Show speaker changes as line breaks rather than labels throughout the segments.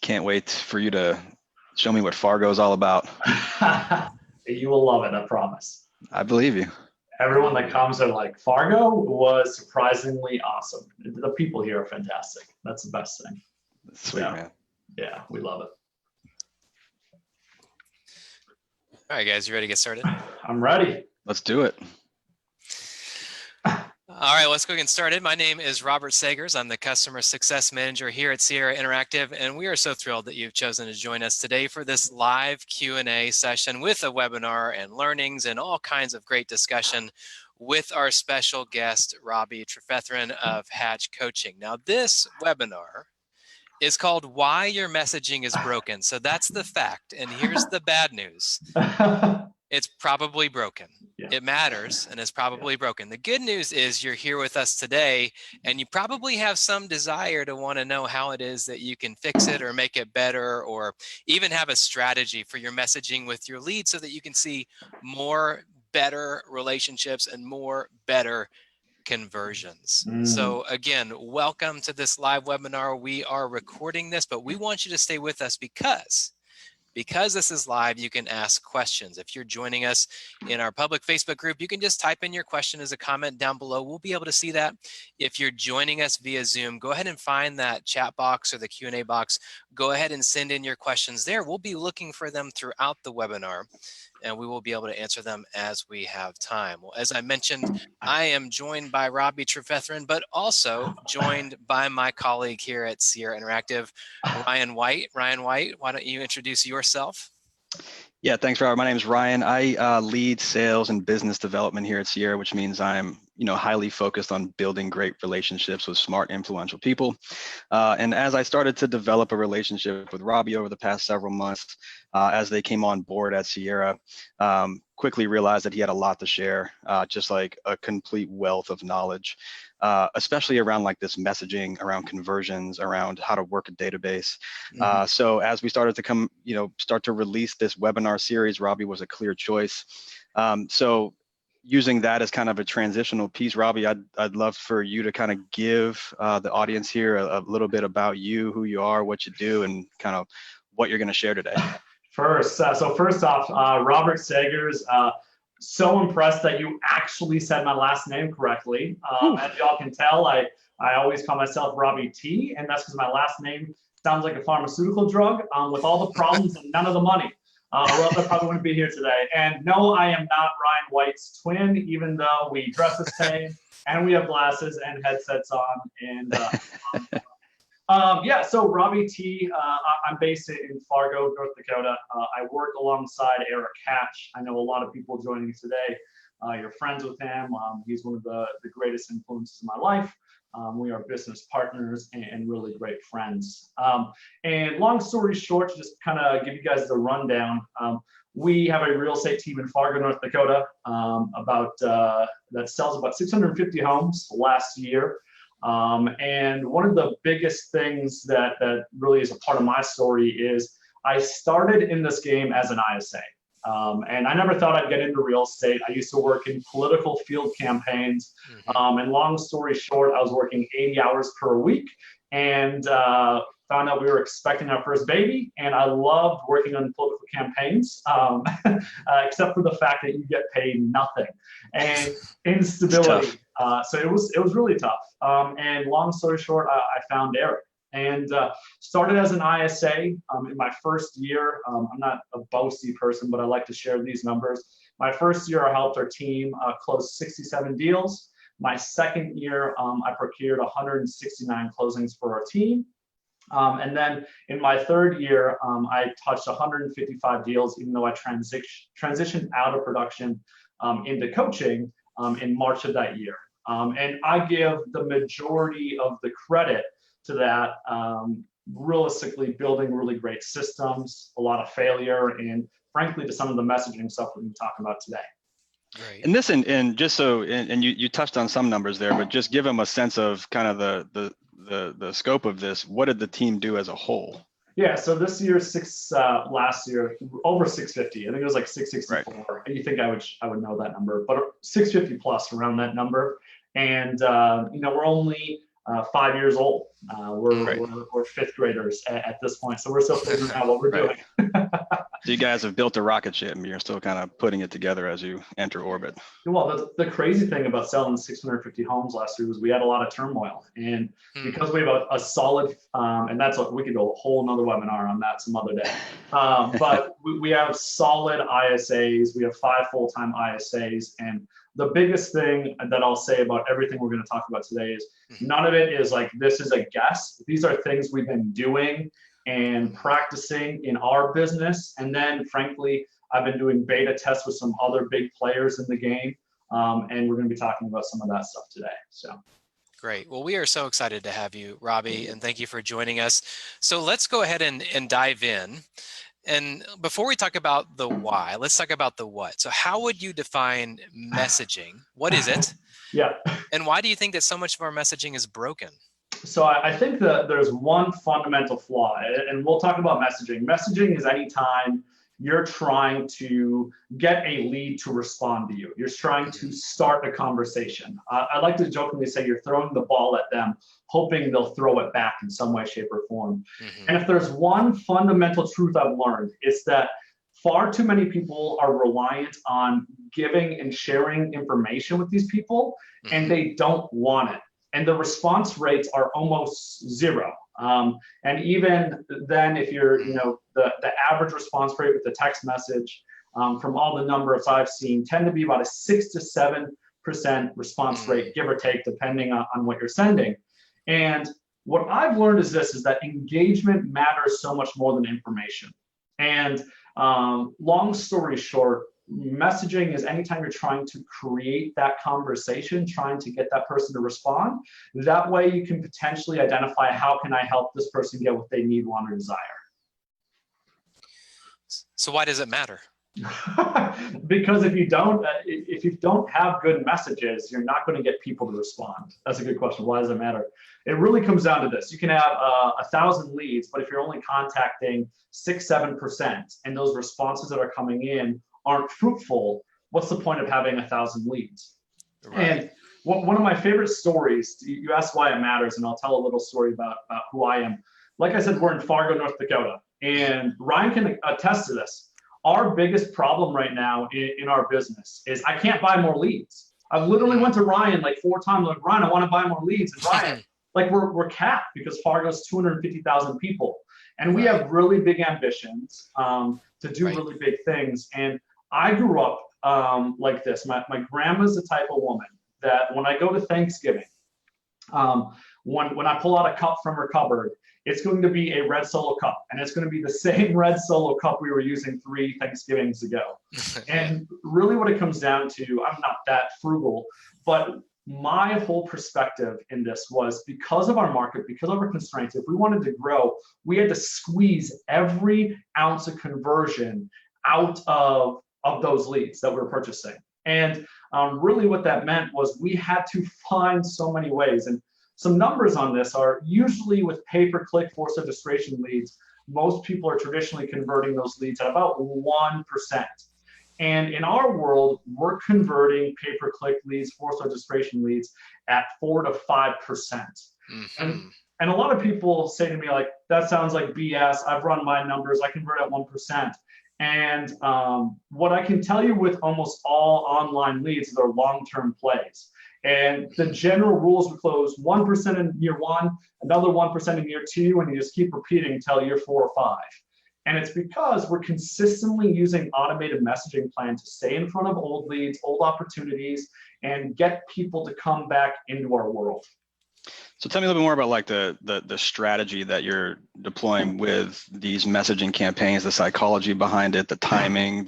Can't wait for you to show me what Fargo is all about.
You will love it, I promise.
I believe you.
Everyone that comes are like, Fargo was surprisingly awesome. The people here are fantastic. That's the best thing.
Sweet, man.
Yeah, we love it.
All right, guys, you ready to get started?
I'm ready.
Let's do it.
All right, let's go get started. My name is Robert Sagers. I'm the Customer Success Manager here at Sierra Interactive, and we are so thrilled that you've chosen to join us today for this live Q&A session with a webinar and learnings and all kinds of great discussion with our special guest, Robby Trefetheren of Hatch Coaching. Now, this webinar is called Why Your Messaging is Broken. So that's the fact, and here's the bad news. It's probably broken. Yeah. It matters, and it's probably broken. The good news is you're here with us today, and you probably have some desire to want to know how it is that you can fix it or make it better, or even have a strategy for your messaging with your leads so that you can see more better relationships and more better conversions. So again, welcome to this live webinar. We are recording this, but we want you to stay with us because this is live, you can ask questions. If you're joining us in our public Facebook group, you can just type in your question as a comment down below. We'll be able to see that. If you're joining us via Zoom, go ahead and find that chat box or the Q&A box. Go ahead and send in your questions there. We'll be looking for them throughout the webinar, and we will be able to answer them as we have time. Well, as I mentioned, I am joined by Robby Trefetheren, but also joined by my colleague here at Sierra Interactive, Ryan White. Ryan White, why don't you introduce yourself?
Yeah, thanks, Robert. My name is Ryan. I lead sales and business development here at Sierra, which means I'm, highly focused on building great relationships with smart, influential people. And as I started to develop a relationship with Robby over the past several months, as they came on board at Sierra, quickly realized that he had a lot to share, just like a complete wealth of knowledge, especially around like this messaging, around conversions, around how to work a database. So as we started to start to release this webinar series, Robby was a clear choice. So using that as kind of a transitional piece, Robby, I'd love for you to kind of give the audience here a little bit about you, who you are, what you do, and kind of what you're going to share today.
First off, Robert Sagers, so impressed that you actually said my last name correctly. As y'all can tell, I always call myself Robby T, and that's because my last name sounds like a pharmaceutical drug with all the problems and none of the money. Or else I probably wouldn't be here today. And no, I am not Ryan White's twin, even though we dress the same and we have glasses and headsets on. And yeah, so Robby T, I'm based in Fargo, North Dakota. I work alongside Eric Hatch. I know a lot of people joining today. You're friends with him. He's one of the greatest influences in my life. We are business partners and really great friends. And long story short, to just kind of give you guys the rundown, we have a real estate team in Fargo, North Dakota, that sells about 650 homes last year. And one of the biggest things that really is a part of my story is I started in this game as an ISA. And I never thought I'd get into real estate. I used to work in political field campaigns. And long story short, I was working 80 hours per week and found out we were expecting our first baby. And I loved working on political campaigns, except for the fact that you get paid nothing and instability. So it was really tough. And long story short, I found Eric. And started as an ISA in my first year. I'm not a boasty person, but I like to share these numbers. My first year, I helped our team close 67 deals. My second year, I procured 169 closings for our team. And then in my third year, I touched 155 deals, even though I transitioned out of production into coaching in March of that year. And I give the majority of the credit to that, realistically building really great systems, a lot of failure, and frankly to some of the messaging stuff we've been talking about today.
Great. And this, and just so, and you touched on some numbers there, but just give them a sense of kind of the scope of this. What did the team do as a whole?
Yeah, so this year, last year, over 650. I think it was like 664. Right. And you think I would know that number, but 650 plus around that number. And we're only 5 years old.
Right.
We're fifth graders at this point, so we're still figuring out what we're
Right.
doing.
So you guys have built a rocket ship and you're still kind of putting it together as you enter orbit.
Well, the crazy thing about selling 650 homes last year was we had a lot of turmoil, and because we have a solid, and that's we could do a whole nother webinar on that some other day. But we have solid ISAs. We have 5 full-time ISAs, and the biggest thing that I'll say about everything we're going to talk about today is none of it is like this is a guess. These are things we've been doing and practicing in our business, and then frankly, I've been doing beta tests with some other big players in the game, and we're going to be talking about some of that stuff today. So.
Great. Well, we are so excited to have you, Robby, and thank you for joining us. So let's go ahead and dive in. And before we talk about the why, let's talk about the what. So how would you define messaging? What is it?
Yeah.
And why do you think that so much of our messaging is broken?
So I think that there's one fundamental flaw, and we'll talk about messaging. Messaging is anytime you're trying to get a lead to respond to you. You're trying to start a conversation. I like to jokingly say you're throwing the ball at them, hoping they'll throw it back in some way, shape, or form. And if there's one fundamental truth I've learned, it's that far too many people are reliant on giving and sharing information with these people, and they don't want it. And the response rates are almost zero. And even then, if you're, the average response rate with the text message, from all the numbers I've seen, tend to be about a 6 to 7% response rate, give or take, depending on what you're sending. And what I've learned is this: is that engagement matters so much more than information. And long story short, messaging is anytime you're trying to create that conversation, trying to get that person to respond. That way you can potentially identify how can I help this person get what they need, want, or desire.
So why does it matter?
Because if you don't have good messages, you're not going to get people to respond. That's a good question. Why does it matter? It really comes down to this: you can have 1,000 leads, but if you're only contacting 6, 7%, and those responses that are coming in aren't fruitful, what's the point of having 1,000 leads? Right. And one of my favorite stories, you asked why it matters, and I'll tell a little story about who I am. Like I said, we're in Fargo, North Dakota, and Ryan can attest to this. Our biggest problem right now in our business is I can't buy more leads. I literally went to Ryan like 4 times, like, Ryan, I want to buy more leads. And Ryan, like we're capped because Fargo's 250,000 people. And we have really big ambitions to do really big things. And I grew up like this. My grandma's the type of woman that when I go to Thanksgiving, when I pull out a cup from her cupboard, it's going to be a red Solo cup, and it's going to be the same red Solo cup we were using 3 Thanksgivings ago. And really what it comes down to, I'm not that frugal, but my whole perspective in this was because of our market, because of our constraints, if we wanted to grow, we had to squeeze every ounce of conversion out of those leads that we were purchasing. And really what that meant was we had to find so many ways. And some numbers on this are usually with pay-per-click forced registration leads, most people are traditionally converting those leads at about 1%. And in our world, we're converting pay-per-click leads, forced registration leads at 4 to 5%. And a lot of people say to me, like, that sounds like BS. I've run my numbers. I convert at 1%. And what I can tell you with almost all online leads is they're long-term plays. And the general rules would close 1% in year 1, another 1% in year 2, and you just keep repeating until year 4 or 5. And it's because we're consistently using automated messaging plan to stay in front of old leads, old opportunities, and get people to come back into our world.
So tell me a little bit more about like the strategy that you're deploying with these messaging campaigns, the psychology behind it, the timing,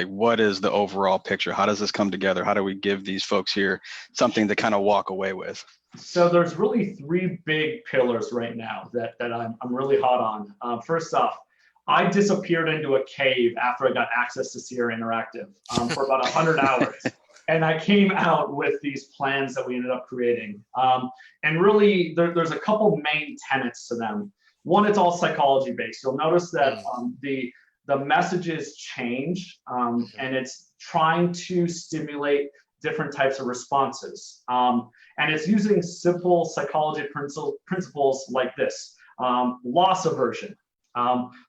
what is the overall picture? How does this come together? How do we give these folks here something to kind of walk away with?
So there's really 3 big pillars right now that I'm really hot on. First off, I disappeared into a cave after I got access to Sierra Interactive for about 100 hours. And I came out with these plans that we ended up creating. And really, there's a couple main tenets to them. One, it's all psychology based. You'll notice that the messages change, and it's trying to stimulate different types of responses. And it's using simple psychology principles like this. Loss aversion.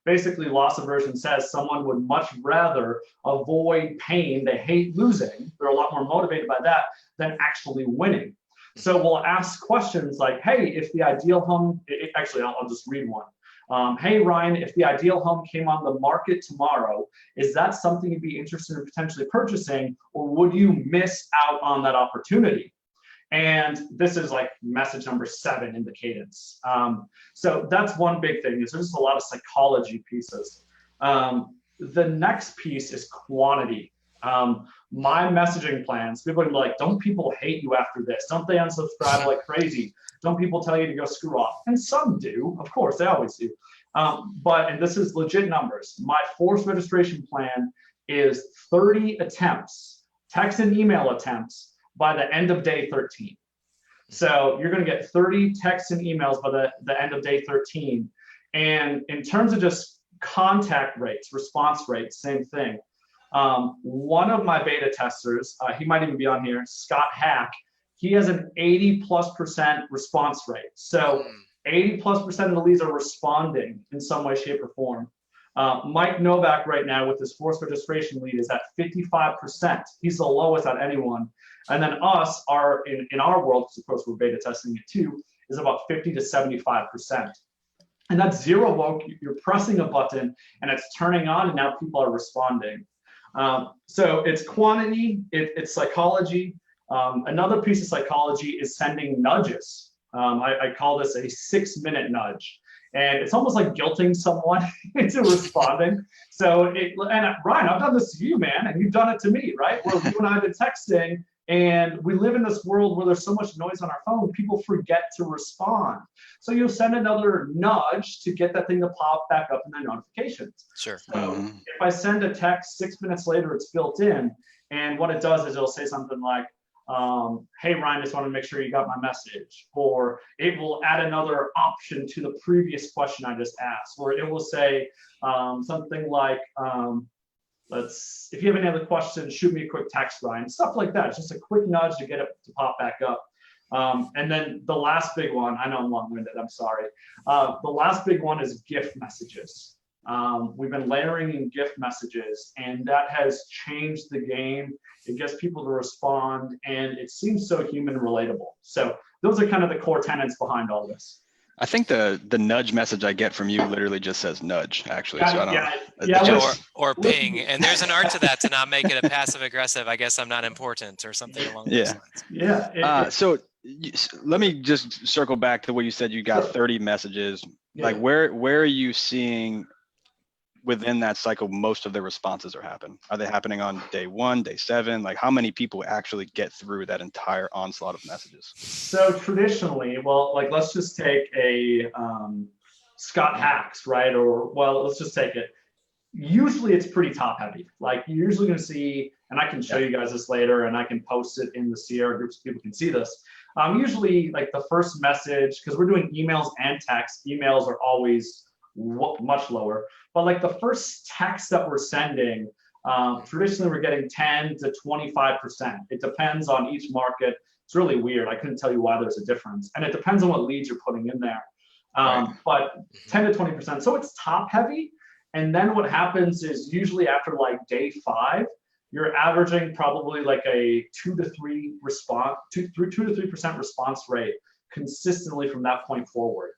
Basically, loss aversion says someone would much rather avoid pain. They hate losing. They're a lot more motivated by that than actually winning. So we'll ask questions like, hey, if the ideal home, actually, I'll just read one. Hey, Ryan, if the ideal home came on the market tomorrow, is that something you'd be interested in potentially purchasing, or would you miss out on that opportunity? And this is like message number 7 in the cadence. So that's one big thing, is there's a lot of psychology pieces. The next piece is quantity. My messaging plans, people are gonna be like, don't people hate you after this? Don't they unsubscribe like crazy? Don't people tell you to go screw off? And some do, of course, they always do. And this is legit numbers. My forced registration plan is 30 attempts, text and email attempts, by the end of day 13. So you're going to get 30 texts and emails by the end of day 13. And in terms of just contact rates, response rates, same thing. One of my beta testers, he might even be on here, Scott Hack, he has an 80+% response rate. So 80+% of the leads are responding in some way, shape, or form. Mike Novak right now with his forced registration lead is at 55%. He's the lowest out of anyone. And then us are in our world, because of course we're beta testing it too, is about 50 to 75%. And that's zero woke. You're pressing a button and it's turning on, and now people are responding. So it's quantity, it's psychology. Another piece of psychology is sending nudges. I call this a 6-minute nudge. And it's almost like guilting someone into responding. So, and Ryan, I've done this to you, man, and you've done it to me, right? Where you and I have been texting, and we live in this world where there's so much noise on our phone, people forget to respond. So you'll send another nudge to get that thing to pop back up in their notifications.
Sure.
So if I send a text 6 minutes later, it's built in, and what it does is it'll say something like, hey, Ryan, just want to make sure you got my message. Or it will add another option to the previous question I just asked. Or it will say something like, if you have any other questions, shoot me a quick text, Ryan. Stuff like that. It's just a quick nudge to get it to pop back up. And then the last big one, I know I'm long-winded, I'm sorry. The last big one is gift messages. We've been layering in gift messages, and that has changed the game. It gets people to respond, and it seems so human relatable. So those are kind of the core tenets behind all this.
I think the nudge message I get from you literally just says nudge, actually. So I don't,
or ping. And there's an art to that, to not make it a passive aggressive, I guess I'm not important or something along those lines.
Yeah.
So let me just circle back to what you said. You got 30 messages.
Yeah.
Like where are you seeing within that cycle most of the responses are happening? Are they happening on day 1, day 7? Like how many people actually get through that entire onslaught of messages?
So traditionally, well, like let's just take a Scott Hacks, right? Or well, let's just take it. Usually it's pretty top heavy. Like you're usually going to see, and I can show you guys this later, and I can post it in the Sierra group so people can see this. Usually like the first message, because we're doing emails and text, emails are always much lower. But like the first text that we're sending, traditionally we're getting 10 to 25%. It depends on each market. It's really weird. I couldn't tell you why there's a difference. And it depends on what leads you're putting in there. But 10 to 20%. So it's top heavy. And then what happens is usually after like day 5, you're averaging probably like a 2 to 3% response rate consistently from that point forward.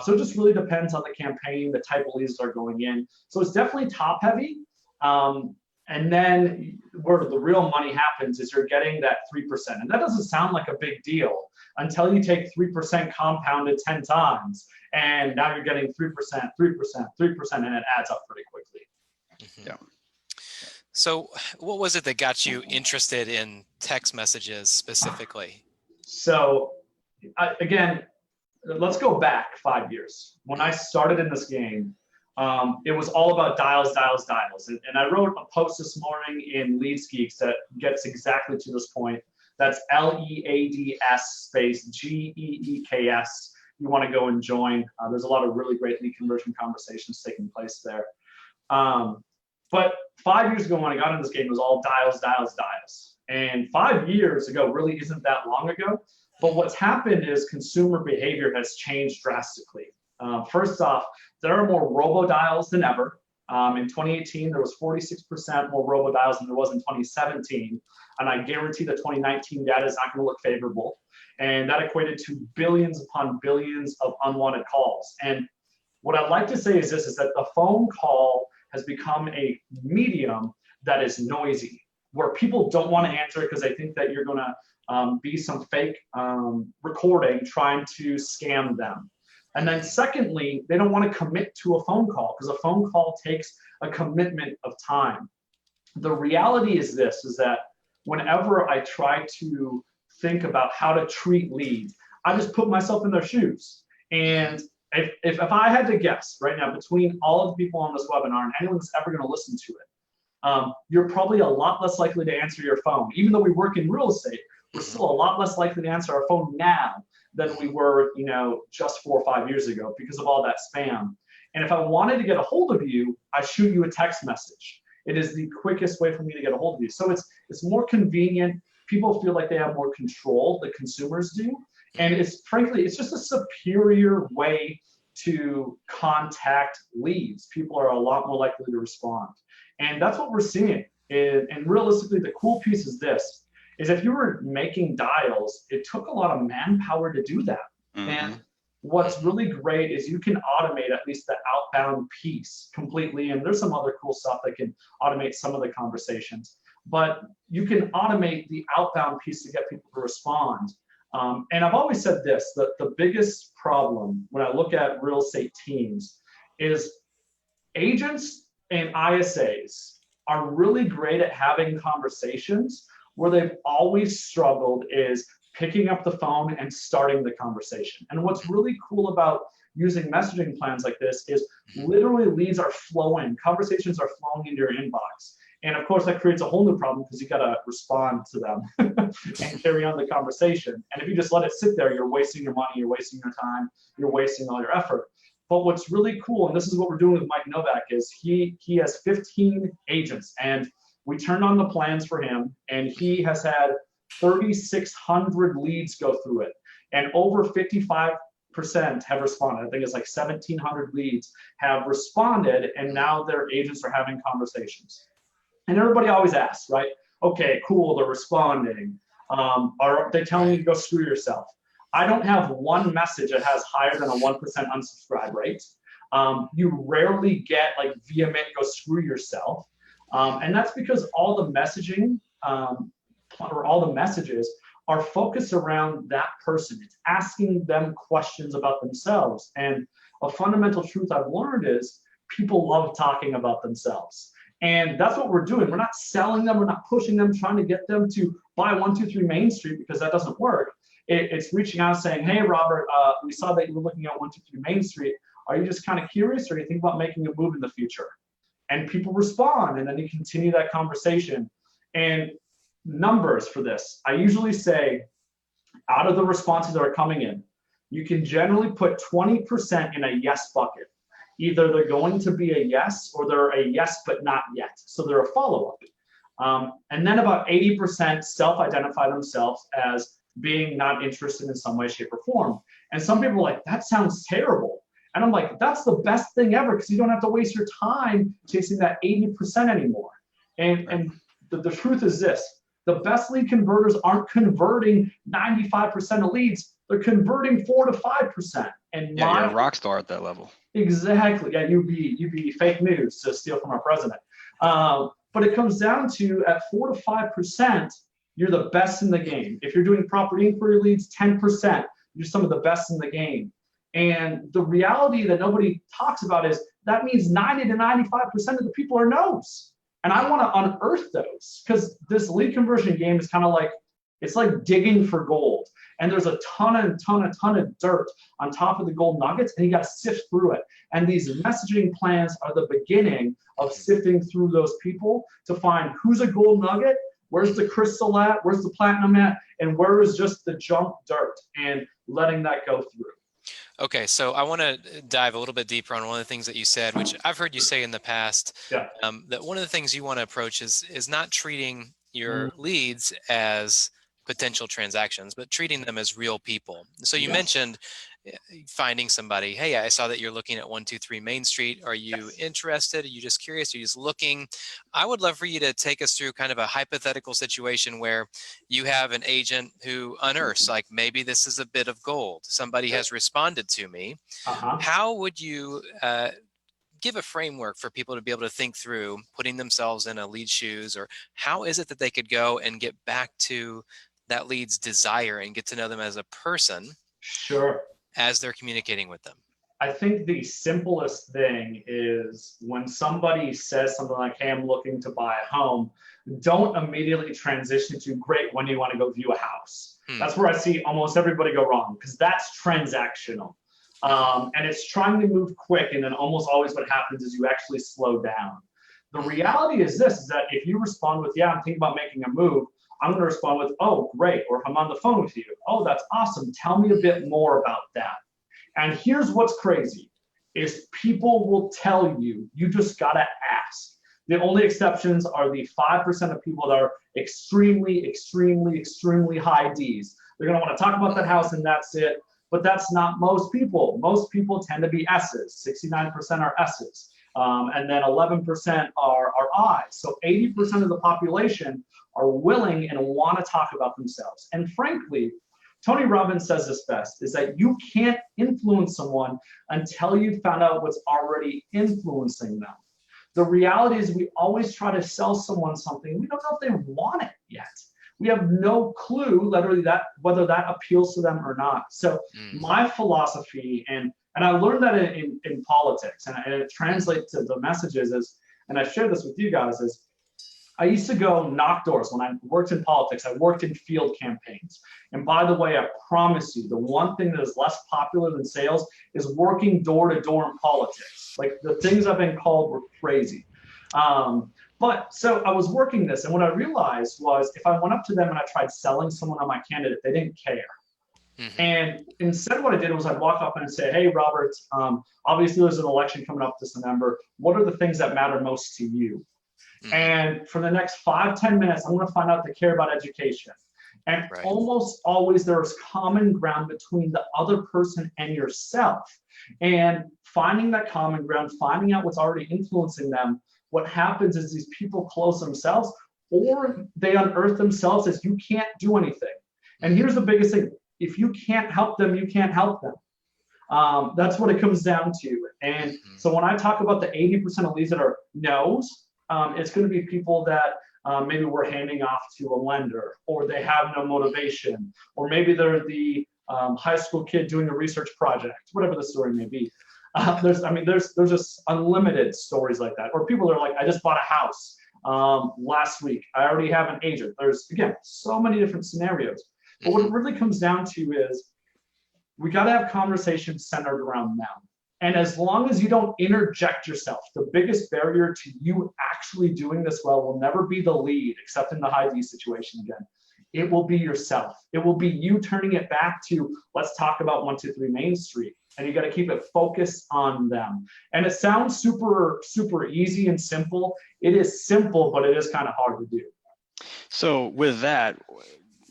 So it just really depends on the campaign, the type of leads that are going in. So it's definitely top heavy. And then where the real money happens is you're getting that 3%. And that doesn't sound like a big deal until you take 3% compounded 10 times. And now you're getting 3%, 3%, 3%, and it adds up pretty quickly.
Yeah.
So what was it that got you interested in text messages specifically?
So again, let's go back 5 years. When I started in this game, it was all about dials. And I wrote a post this morning in Leads Geeks that gets exactly to this point. That's LEADS space GEEKS. You want to go and join. There's a lot of really great lead conversion conversations taking place there. But 5 years ago when I got in this game, it was all dials, dials, dials. And 5 years ago really isn't that long ago. But what's happened is consumer behavior has changed drastically. First off, there are more robo-dials than ever. In 2018, there was 46% more robo-dials than there was in 2017. And I guarantee the 2019 data is not going to look favorable. And that equated to billions upon billions of unwanted calls. And what I'd like to say is this, is that the phone call has become a medium that is noisy, where people don't want to answer because they think that you're going to be some fake recording trying to scam them. And then secondly, they don't want to commit to a phone call because a phone call takes a commitment of time. The reality is this, is that whenever I try to think about how to treat leads, I just put myself in their shoes. And if I had to guess right now between all of the people on this webinar and anyone that's ever going to listen to it, you're probably a lot less likely to answer your phone. Even though we work in real estate, we're still a lot less likely to answer our phone now than we were, just 4 or 5 years ago because of all that spam. And if I wanted to get a hold of you, I shoot you a text message. It is the quickest way for me to get a hold of you. So it's more convenient. People feel like they have more control, the consumers do. And frankly, it's just a superior way to contact leads. People are a lot more likely to respond. And that's what we're seeing. And realistically, the cool piece is this, is if you were making dials, it took a lot of manpower to do that. And what's really great is you can automate at least the outbound piece completely. And there's some other cool stuff that can automate some of the conversations. But you can automate the outbound piece to get people to respond. And I've always said this, that the biggest problem when I look at real estate teams is agents and ISAs are really great at having conversations. Where they've always struggled is picking up the phone and starting the conversation. And what's really cool about using messaging plans like this is literally leads are flowing, conversations are flowing into your inbox. And of course, that creates a whole new problem because you got to respond to them and carry on the conversation. And if you just let it sit there, you're wasting your money, you're wasting your time, you're wasting all your effort. But what's really cool, and this is what we're doing with Mike Novak, is he has 15 agents, and we turned on the plans for him, and he has had 3,600 leads go through it, and over 55% have responded. I think it's like 1,700 leads have responded, and now their agents are having conversations. And everybody always asks, right? Okay, cool, they're responding. Are they telling you to go screw yourself? I don't have one message that has higher than a 1% unsubscribe rate. You rarely get like vehement, go screw yourself. And that's because all the messaging or all the messages are focused around that person. It's asking them questions about themselves. And a fundamental truth I've learned is people love talking about themselves. And that's what we're doing. We're not selling them. We're not pushing them, trying to get them to buy 123 Main Street because that doesn't work. It's reaching out saying, hey, Robert, we saw that you were looking at 123 Main Street. Are you just kind of curious or do you think about making a move in the future? And people respond, and then you continue that conversation. And numbers for this, I usually say out of the responses that are coming in, you can generally put 20% in a yes bucket. Either they're going to be a yes or they're a yes but not yet. So they're a follow-up. And then about 80% self-identify themselves as being not interested in some way, shape, or form. And some people are like, that sounds terrible. And I'm like, that's the best thing ever because you don't have to waste your time chasing that 80% anymore. And the truth is this, the best lead converters aren't converting 95% of leads. They're converting 4 to 5%. And
yeah, you're a rock star at that level.
Exactly. Yeah, you'd be fake news to steal from our president. But it comes down to at 4 to 5%, you're the best in the game. If you're doing property inquiry leads, 10%, you're some of the best in the game. And the reality that nobody talks about is that means 90 to 95% of the people are no's. And I want to unearth those because this lead conversion game is kind of like, it's like digging for gold. And there's a ton of dirt on top of the gold nuggets, and you got to sift through it. And these messaging plans are the beginning of sifting through those people to find who's a gold nugget, where's the crystal at, where's the platinum at, and where is just the junk dirt, and letting that go through.
Okay, so I want to dive a little bit deeper on one of the things that you said, which I've heard you say in the past,
Yeah.
that one of the things you want to approach is not treating your
Mm.
leads as potential transactions, but treating them as real people. So you
Yes.
mentioned finding somebody, hey, I saw that you're looking at 123 Main Street. Are you
Yes.
interested? Are you just curious? Are you just looking? I would love for you to take us through kind of a hypothetical situation where you have an agent who unearths, like, maybe this is a bit of gold. Somebody has responded to me.
Uh-huh.
How would you give a framework for people to be able to think through putting themselves in a lead's shoes, or how is it that they could go and get back to that lead's desire and get to know them as a person
Sure.
as they're communicating with them?
I think the simplest thing is when somebody says something like, hey, I'm looking to buy a home, don't immediately transition to, great, when do you want to go view a house? That's where I see almost everybody go wrong, because that's transactional. And it's trying to move quick, and then almost always what happens is you actually slow down. The reality is this, is that if you respond with, yeah, I'm thinking about making a move, I'm going to respond with, oh, great. Or if I'm on the phone with you, oh, that's awesome. Tell me a bit more about that. And here's what's crazy, is people will tell you, you just gotta ask. The only exceptions are the 5% of people that are extremely, extremely, extremely high Ds. They're gonna wanna talk about that house and that's it, but that's not most people. Most people tend to be S's, 69% are S's, and then 11% are I's. So 80% of the population are willing and wanna talk about themselves. And frankly, Tony Robbins says this best, is that you can't influence someone until you've found out what's already influencing them. The reality is we always try to sell someone something. We don't know if they want it yet. We have no clue literally whether that appeals to them or not. So my philosophy, and I learned that in politics, and it translates to the messages is, and I share this with you guys, is I used to go knock doors when I worked in politics. I worked in field campaigns. And by the way, I promise you, the one thing that is less popular than sales is working door to door in politics. Like, the things I've been called were crazy. But so I was working this, and what I realized was if I went up to them and I tried selling someone on my candidate, they didn't care. And instead what I did was I'd walk up and I'd say, hey, Robert, obviously there's an election coming up this November. What are the things that matter most to you? And for the next 5-10 minutes, I'm going to find out they care about education. And almost always there's common ground between the other person and yourself. And finding that common ground, finding out what's already influencing them, what happens is these people close themselves, or they unearth themselves as you can't do anything. And here's the biggest thing. If you can't help them, you can't help them. That's what it comes down to. And so when I talk about the 80% of leads that are no's, it's going to be people that maybe we're handing off to a lender, or they have no motivation, or maybe they're the high school kid doing a research project, whatever the story may be. There's just unlimited stories like that. Or people that are like, I just bought a house last week. I already have an agent. There's, again, so many different scenarios. But what it really comes down to is we got to have conversations centered around them. And as long as you don't interject yourself, the biggest barrier to you actually doing this well will never be the lead, except in the high D situation again. It will be yourself. It will be you turning it back to, let's talk about 123 Main Street. And you got to keep it focused on them. And it sounds super, super easy and simple. It is simple, but it is kind of hard to do.
So with that,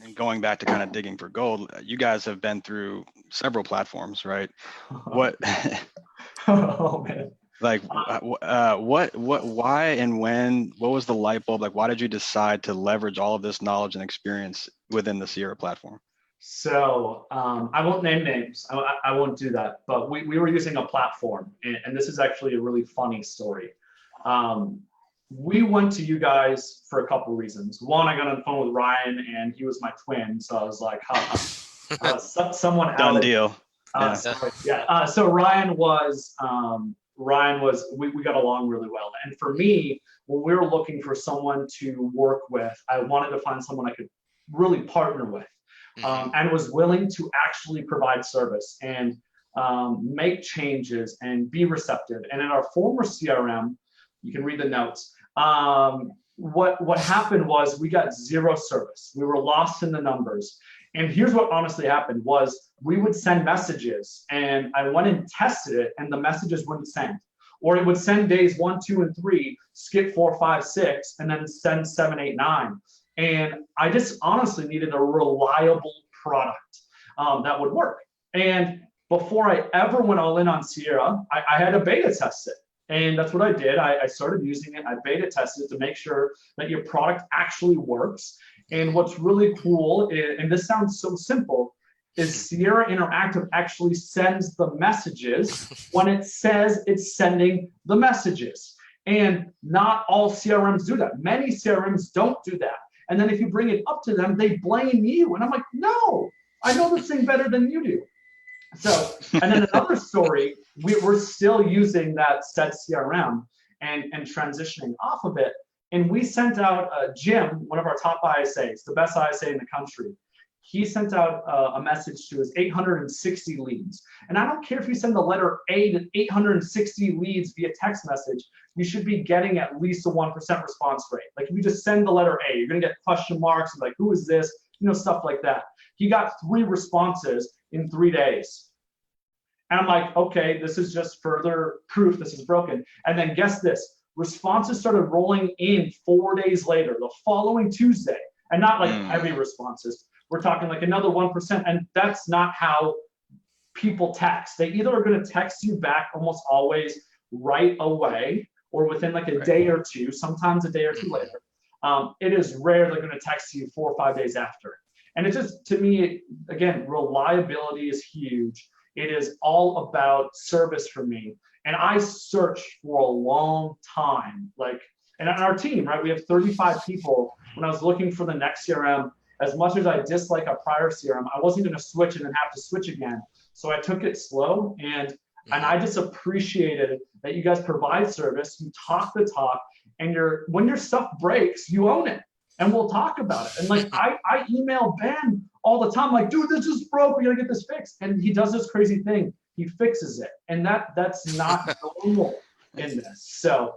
and going back to kind of digging for gold, you guys have been through several platforms, right? What?
Oh man.
Like, why and when? What was the light bulb? Like, why did you decide to leverage all of this knowledge and experience within the Sierra platform?
So I won't name names. I won't do that. But we were using a platform, and this is actually a really funny story. We went to you guys for a couple of reasons. One, I got on the phone with Ryan, and he was my twin, so I was like, someone
done deal.
So Ryan was we got along really well. And for me, when we were looking for someone to work with, I wanted to find someone I could really partner with, and was willing to actually provide service and make changes and be receptive. And in our former CRM, you can read the notes. What happened was we got zero service. We were lost in the numbers. And here's what honestly happened was we would send messages and I went and tested it and the messages wouldn't send. Or it would send days 1, 2, and 3, skip 4, 5, 6, and then send 7, 8, 9. And I just honestly needed a reliable product that would work. And before I ever went all in on Sierra, I had to beta test it. And that's what I did. I started using it. I beta tested it to make sure that your product actually works. And what's really cool, and this sounds so simple, is Sierra Interactive actually sends the messages when it says it's sending the messages. And not all CRMs do that. Many CRMs don't do that. And then if you bring it up to them, they blame you. And I'm like, no, I know this thing better than you do. So, and then another story, we're still using that said CRM and transitioning off of it. And we sent out Jim, one of our top ISAs, the best ISA in the country. He sent out a message to his 860 leads. And I don't care if you send the letter A to 860 leads via text message, you should be getting at least a 1% response rate. Like if you just send the letter A, you're gonna get question marks, like who is this? You know, stuff like that. He got 3 responses in 3 days. And I'm like, okay, this is just further proof this is broken. And then guess this, responses started rolling in 4 days later, the following Tuesday, and not like heavy responses. We're talking like another 1%, and that's not how people text. They either are gonna text you back almost always right away, or within like a day or two, sometimes a day or two later. It is rare they're gonna text you 4 or 5 days after. And it just, to me, again, reliability is huge. It is all about service for me. And I searched for a long time, like, and on our team, right, we have 35 people. When I was looking for the next CRM, as much as I dislike a prior CRM, I wasn't gonna switch and then have to switch again. So I took it slow, and I just appreciated that you guys provide service, you talk the talk, and when your stuff breaks, you own it. And we'll talk about it. And like, I email Ben all the time, like, dude, this is broke, we gotta get this fixed. And he does this crazy thing, he fixes it. And that's not normal in this. So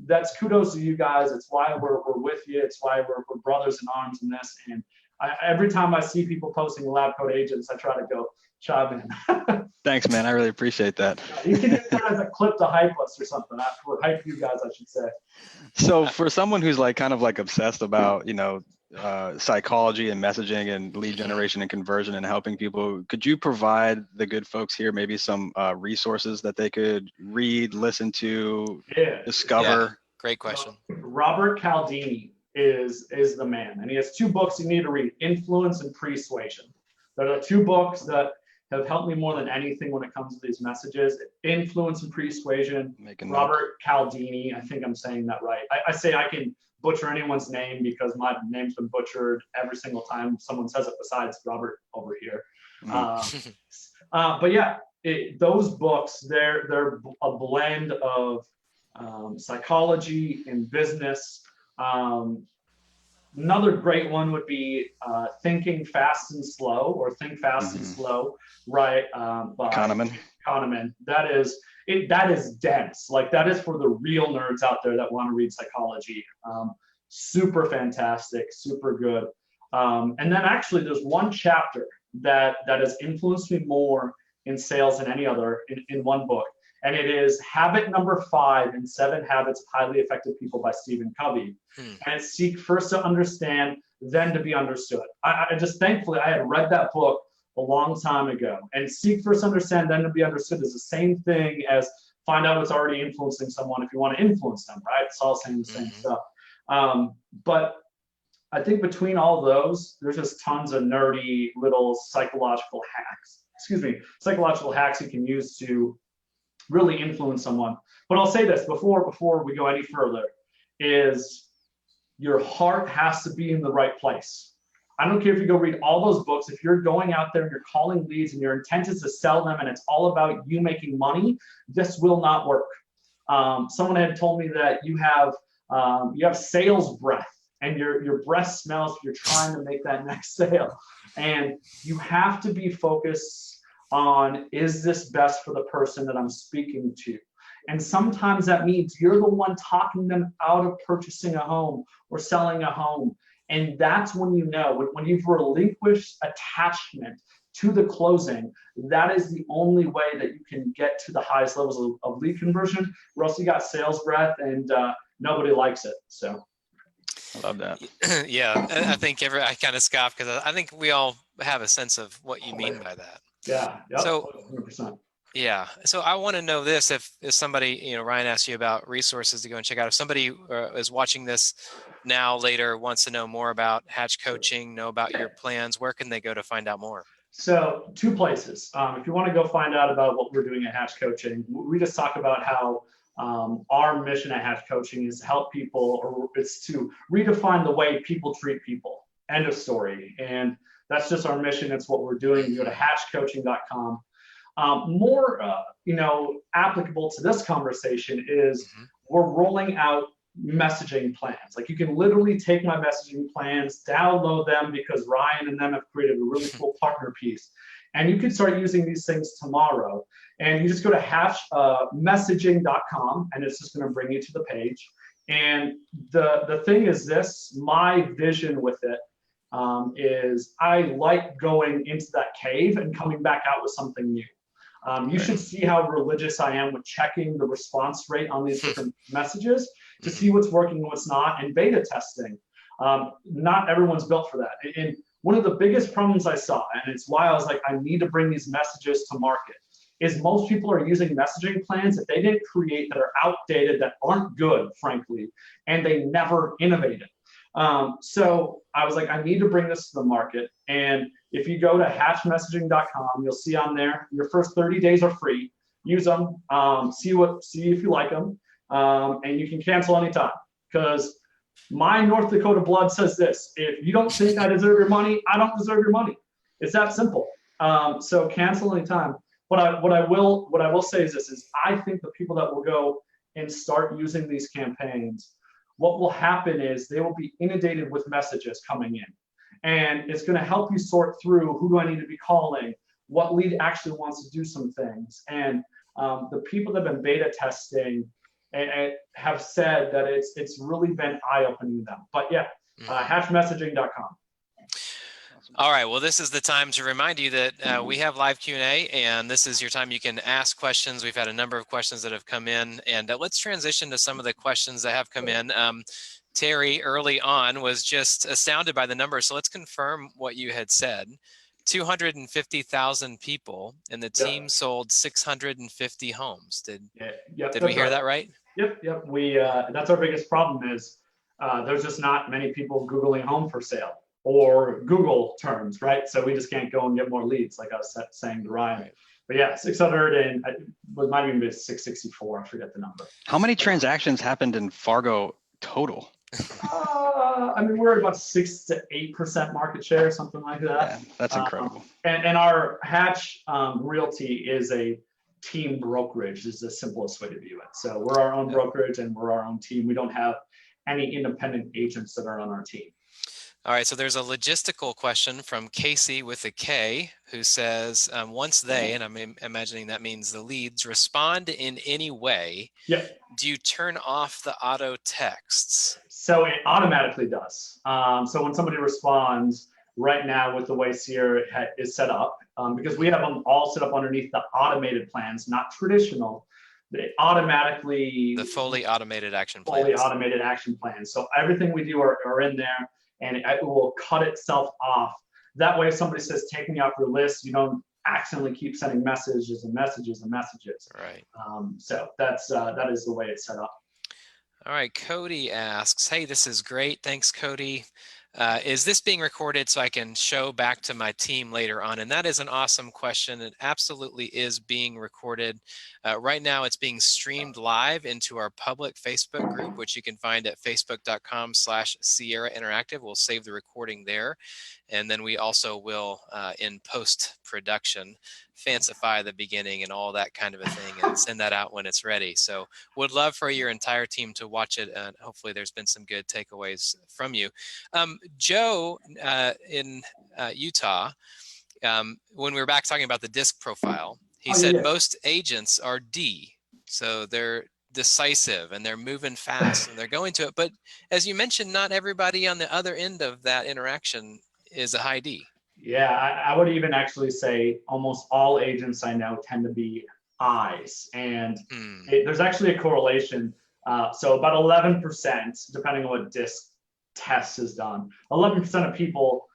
that's kudos to you guys. It's why we're with you. It's why we're brothers in arms in this. And every time I see people posting lab code agents, I try to go chime in.
Thanks, man. I really appreciate that.
You can use that as a clip to hype us or something. Or hype you guys, I should say.
So for someone who's like kind of like obsessed about, you know, psychology and messaging and lead generation and conversion and helping people, could you provide the good folks here maybe some resources that they could read, listen to, discover?
Yeah, great question.
Robert Cialdini is the man, and he has 2 books you need to read: Influence and Persuasion. They're the 2 books that have helped me more than anything when it comes to these messages. Influence and Persuasion, Robert Cialdini. I think I'm saying that right. I say I can butcher anyone's name because my name's been butchered every single time someone says it besides Robert over here. But yeah, those books, they're a blend of psychology and business. Another great one would be Thinking Fast and Slow, or Think Fast and Slow, right? By Kahneman. That is dense. Like, that is for the real nerds out there that want to read psychology. Super fantastic, super good. And then actually there's one chapter that has influenced me more in sales than any other in one book. And it is Habit Number 5 in 7 Habits of Highly Effective People by Stephen Covey. And it's seek first to understand, then to be understood. I just, thankfully, I had read that book a long time ago. And seek first to understand, then to be understood is the same thing as find out what's already influencing someone if you want to influence them, right? It's all saying the same stuff. But I think between all those, there's just tons of nerdy little psychological hacks you can use to really influence someone. But I'll say this before we go any further, is your heart has to be in the right place. I don't care if you go read all those books, if you're going out there and you're calling leads and your intent is to sell them and it's all about you making money, this will not work. Someone had told me that you have sales breath, and your breath smells if you're trying to make that next sale. And you have to be focused on, is this best for the person that I'm speaking to? And sometimes that means you're the one talking them out of purchasing a home or selling a home. And that's when you know, when you've relinquished attachment to the closing, that is the only way that you can get to the highest levels of lead conversion, or else you got sales breath and nobody likes it. So
I love that.
Yeah, I think I kind of scoff because I think we all have a sense of what you mean by that.
yeah, yep,
So
100%.
yeah, so I want to know this: if somebody, Ryan asked you about resources to go and check out. If somebody is watching this now, later, wants to know more about Hatch coaching, know about your plans, where can they go to find out more?
So 2 places. If you want to go find out about what we're doing at Hatch Coaching, we just talk about how our mission at Hatch Coaching is to help people, or it's to redefine the way people treat people. End of story. And that's just our mission. It's what we're doing. You go to hatchcoaching.com. More, applicable to this conversation is we're rolling out messaging plans. Like, you can literally take my messaging plans, download them, because Ryan and them have created a really cool partner piece. And you can start using these things tomorrow. And you just go to messaging.com, and it's just going to bring you to the page. And the thing is this, my vision with it is I like going into that cave and coming back out with something new. You should see how religious I am with checking the response rate on these different messages to see what's working and what's not, and beta testing. Not everyone's built for that. And one of the biggest problems I saw, and it's why I was like, I need to bring these messages to market, is most people are using messaging plans that they didn't create, that are outdated, that aren't good, frankly, and they never innovated. So I was like, I need to bring this to the market. And if you go to hatchmessaging.com, you'll see on there, your first 30 days are free. Use them, see if you like them, and you can cancel anytime. Because my North Dakota blood says this: if you don't think I deserve your money, I don't deserve your money. It's that simple. So cancel anytime. But what I will say is this: is I think the people that will go and start using these campaigns, what will happen is they will be inundated with messages coming in. And it's going to help you sort through, who do I need to be calling? What lead actually wants to do some things? And the people that have been beta testing and have said that it's really been eye-opening to them. But yeah, hatchmessaging.com.
All right, well, this is the time to remind you that we have live Q&A, and this is your time. You can ask questions. We've had a number of questions that have come in, and let's transition to some of the questions that have come in. Terry, early on, was just astounded by the number, so let's confirm what you had said. 250,000 people, and the team sold 650 homes. Did we hear that right?
Yep. That's our biggest problem is there's just not many people Googling home for sale, or Google terms, right? So we just can't go and get more leads, like I was saying to Ryan. Right. But yeah, 600 and it might even be 664. I forget the number.
How many transactions happened in Fargo total?
I mean, we're at about 6 to 8% market share, something like that.
Yeah, that's incredible.
And our Hatch Realty is a team brokerage, is the simplest way to view it. So we're our own brokerage and we're our own team. We don't have any independent agents that are on our team.
All right, so there's a logistical question from Casey with a K, who says, once they, and I'm imagining that means the leads, respond in any way, do you turn off the auto texts?
So it automatically does. So when somebody responds right now with the way Sierra is set up, because we have them all set up underneath the automated plans, not traditional, they automatically—
the fully automated action plans.
Fully automated action plans. So everything we do are in there, and it will cut itself off. That way, if somebody says, take me off your list, you don't accidentally keep sending messages and messages and messages.
Right.
So that is the way it's set up.
All right, Cody asks, hey, this is great. Thanks, Cody. Is this being recorded so I can show back to my team later on? And that is an awesome question. It absolutely is being recorded. Right now, it's being streamed live into our public Facebook group, which you can find at facebook.com/Sierra Interactive. We'll save the recording there. And then we also will, in post-production, fancify the beginning and all that kind of a thing and send that out when it's ready. So would love for your entire team to watch it, and hopefully there's been some good takeaways from you. Joe in Utah, when we were back talking about the disc profile, he said most agents are D. So they're decisive and they're moving fast and they're going to it. But as you mentioned, not everybody on the other end of that interaction is a high D.
Yeah, I would even actually say almost all agents I know tend to be I's, and there's actually a correlation. So about 11%, depending on what DISC test is done, 11% of people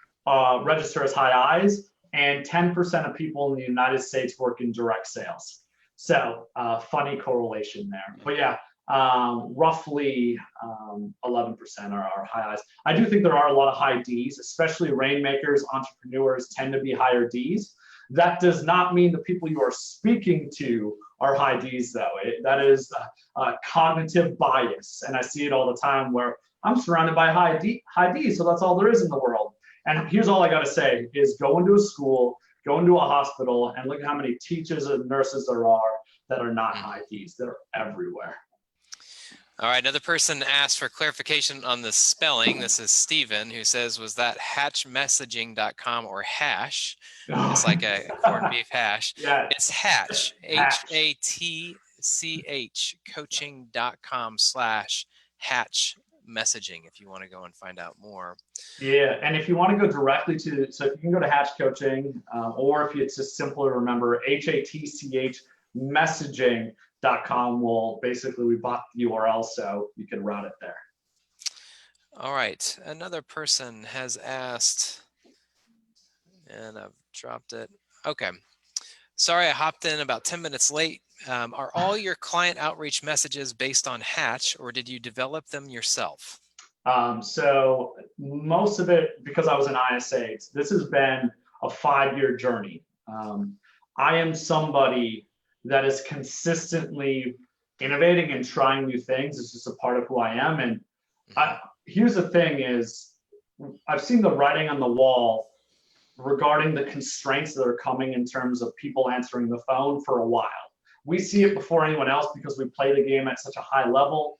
register as high I's, and 10% of people in the United States work in direct sales. So funny correlation there. But yeah, roughly 11% are high I's. I do think there are a lot of high D's, especially rainmakers, entrepreneurs tend to be higher D's. That does not mean the people you are speaking to are high D's though. That is cognitive bias. And I see it all the time where I'm surrounded by high D's, so that's all there is in the world. And here's all I gotta say is go into a school, go into a hospital, and look at how many teachers and nurses there are that are not high D's. They're everywhere.
All right, another person asked for clarification on the spelling. This is Steven, who says, was that hatchmessaging.com or hash? It's like a corned beef hash.
Yeah.
It's hatch, Hatch, coaching.com/hatch messaging if you want to go and find out more.
Yeah, and if you want to go directly to, so if you can go to Hatch Coaching, or if it's just simpler to remember, HATCH messaging.com will basically, we bought the URL so you can route it there.
All right, another person has asked, and I've dropped it. Okay, sorry I hopped in about 10 minutes late. Are all your client outreach messages based on Hatch, or did you develop them yourself?
So most of it, because I was an ISA, this has been a 5-year journey. I am somebody that is consistently innovating and trying new things. It's just a part of who I am. And here's the thing is, I've seen the writing on the wall regarding the constraints that are coming in terms of people answering the phone for a while. We see it before anyone else because we play the game at such a high level.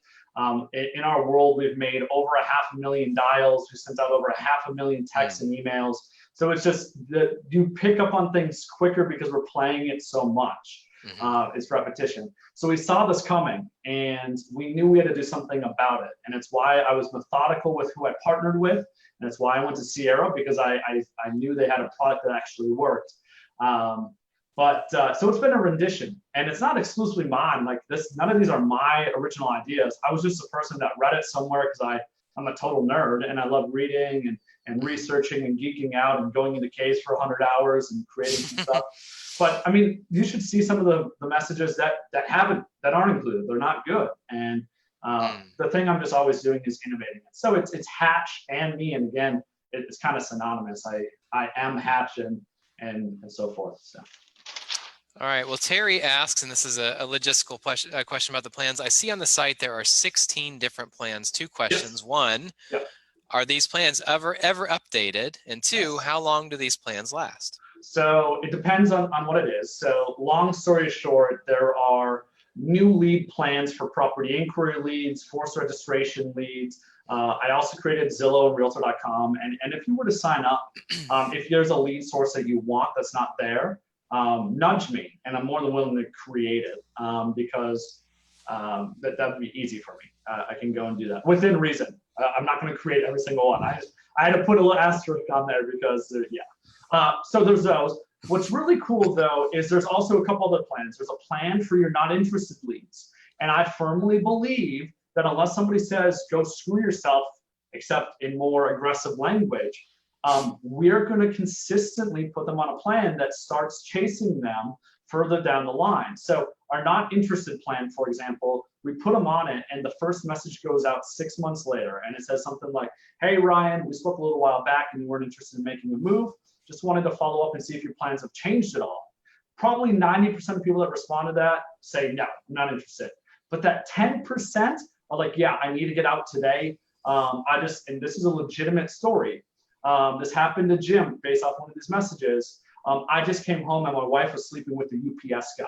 In our world, we've made over 500,000 dials. We sent out over 500,000 texts and emails. So it's just that you pick up on things quicker because we're playing it so much. It's repetition. So we saw this coming and we knew we had to do something about it. And it's why I was methodical with who I partnered with. And it's why I went to Sierra, because I knew they had a product that actually worked. So it's been a rendition, and it's not exclusively mine. Like this, none of these are my original ideas. I was just a person that read it somewhere because I'm a total nerd and I love reading and researching and geeking out and going into caves for 100 hours and creating some stuff. But I mean, you should see some of the messages that aren't included. They're not good. And the thing I'm just always doing is innovating it. So it's Hatch and me, and again, it's kind of synonymous. I am Hatch and so forth. So.
All right, well, Terry asks, and this is a logistical question about the plans. I see on the site there are 16 different plans. 2 questions. Yes. 1, are these plans ever updated? And 2, how long do these plans last? So
it depends on what it is. So long story short, there are new lead plans for property inquiry leads, forced registration leads. I also created Zillow and Realtor.com. And if you were to sign up, if there's a lead source that you want that's not there, nudge me, and I'm more than willing to create it because that would be easy for me. I can go and do that within reason. I'm not going to create every single one. I had to put a little asterisk on there because so there's those. What's really cool though is there's also a couple other plans. There's a plan for your not interested leads, and I firmly believe that unless somebody says go screw yourself, except in more aggressive language, we're going to consistently put them on a plan that starts chasing them further down the line. So our not interested plan, for example, we put them on it and the first message goes out 6 months later and it says something like, hey, Ryan, we spoke a little while back and you weren't interested in making a move. Just wanted to follow up and see if your plans have changed at all. Probably 90% of people that respond to that say, no, I'm not interested. But that 10% are like, yeah, I need to get out today. And this is a legitimate story. This happened to Jim based off one of these messages. I just came home and my wife was sleeping with the UPS guy.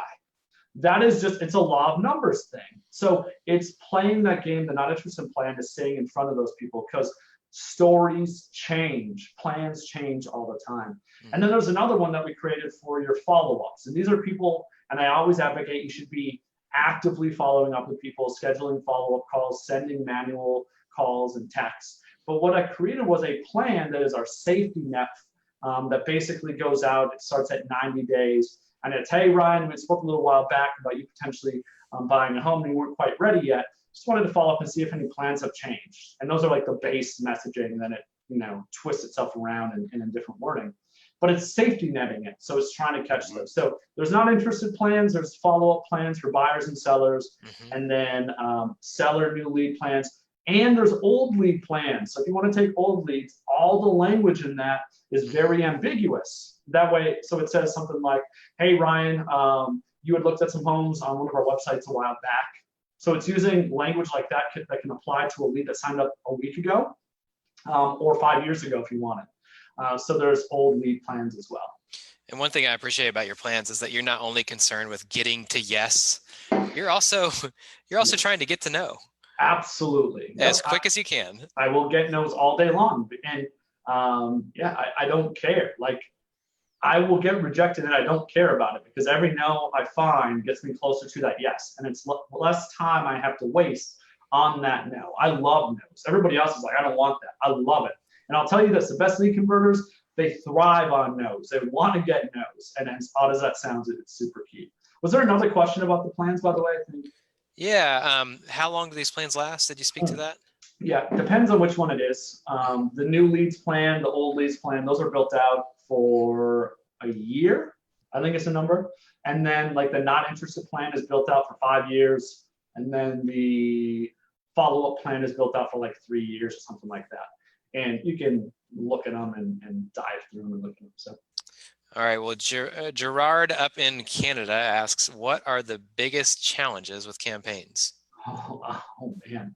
That is just, it's a law of numbers thing. So it's playing that game, the not interested plan is staying in front of those people because stories change, plans change all the time. And then there's another one that we created for your follow-ups. And these are people, and I always advocate you should be actively following up with people, scheduling follow-up calls, sending manual calls and texts. But what I created was a plan that is our safety net that basically goes out. It starts at 90 days. And it's, hey, Ryan, we spoke a little while back about you potentially buying a home and you weren't quite ready yet. Just wanted to follow up and see if any plans have changed. And those are like the base messaging, and then it, you know, twists itself around in different wording. But it's safety netting it, so it's trying to catch those. So there's not interested plans, there's follow-up plans for buyers and sellers, and then seller new lead plans, and there's old lead plans. So if you want to take old leads, all the language in that is very ambiguous. That way, so it says something like, hey, Ryan, you had looked at some homes on one of our websites a while back. So it's using language like that that can apply to a lead that signed up a week ago or 5 years ago if you want it. So there's old lead plans as well.
And one thing I appreciate about your plans is that you're not only concerned with getting to yes, you're also trying to get to no.
Absolutely.
As quick as you can.
I will get no's all day long. And yeah, I don't care. Like, I will get rejected and I don't care about it, because every no I find gets me closer to that yes. And it's less time I have to waste on that no. I love no's. Everybody else is like, I don't want that. I love it. And I'll tell you this, the best lead converters, they thrive on no's. They want to get no's. And as odd as that sounds, it's super key. Was there another question about the plans, by the way? I think.
Yeah. How long do these plans last? Did you speak to that?
Yeah, depends on which one it is. The new leads plan, the old leads plan, those are built out for a year, I think it's a number. And then like the not interested plan is built out for 5 years. And then the follow-up plan is built out for like 3 years or something like that. And you can look at them and dive through them and look at them. So.
All right, well, Gerard up in Canada asks, what are the biggest challenges with campaigns?
Oh man.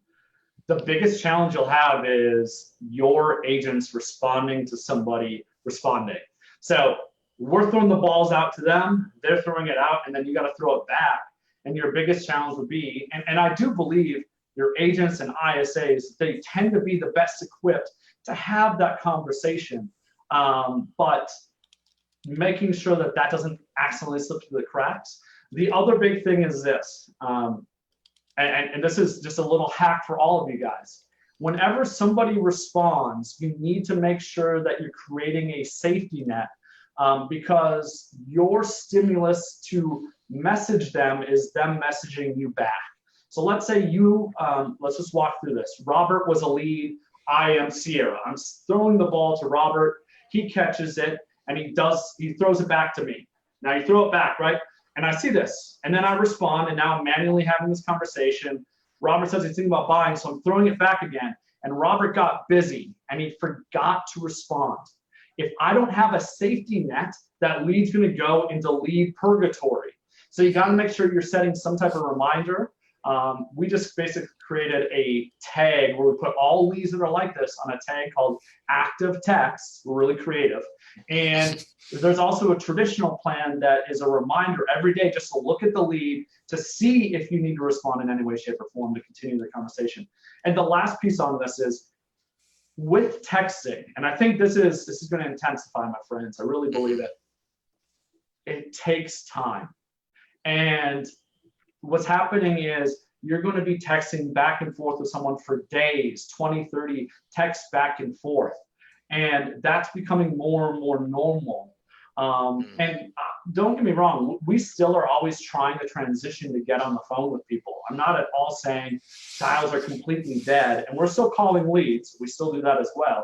The biggest challenge you'll have is your agents responding to somebody responding. So we're throwing the balls out to them, they're throwing it out, and then you got to throw it back. And your biggest challenge would be, and I do believe your agents and ISAs, they tend to be the best equipped to have that conversation, but making sure that that doesn't accidentally slip through the cracks. The other big thing is this, and this is just a little hack for all of you guys. Whenever somebody responds, you need to make sure that you're creating a safety net, because your stimulus to message them is them messaging you back. So let's say you, let's just walk through this. Robert was a lead, I am Sierra. I'm throwing the ball to Robert, he catches it, and he throws it back to me. Now you throw it back, right? And I see this, and then I respond, and now I'm manually having this conversation. Robert says he's thinking about buying, so I'm throwing it back again. And Robert got busy, and he forgot to respond. If I don't have a safety net, that lead's gonna go into lead purgatory. So you gotta make sure you're setting some type of reminder. We just basically created a tag where we put all leads that are like this on a tag called active text. We're really creative. And there's also a traditional plan that is a reminder every day just to look at the lead to see if you need to respond in any way, shape, or form to continue the conversation. And the last piece on this is with texting, and I think this is going to intensify, my friends. I really believe it. It takes time. And what's happening is you're going to be texting back and forth with someone for days, 20, 30 texts back and forth. And that's becoming more and more normal. And don't get me wrong, we still are always trying to transition to get on the phone with people. I'm not at all saying dials are completely dead, and we're still calling leads. We still do that as well.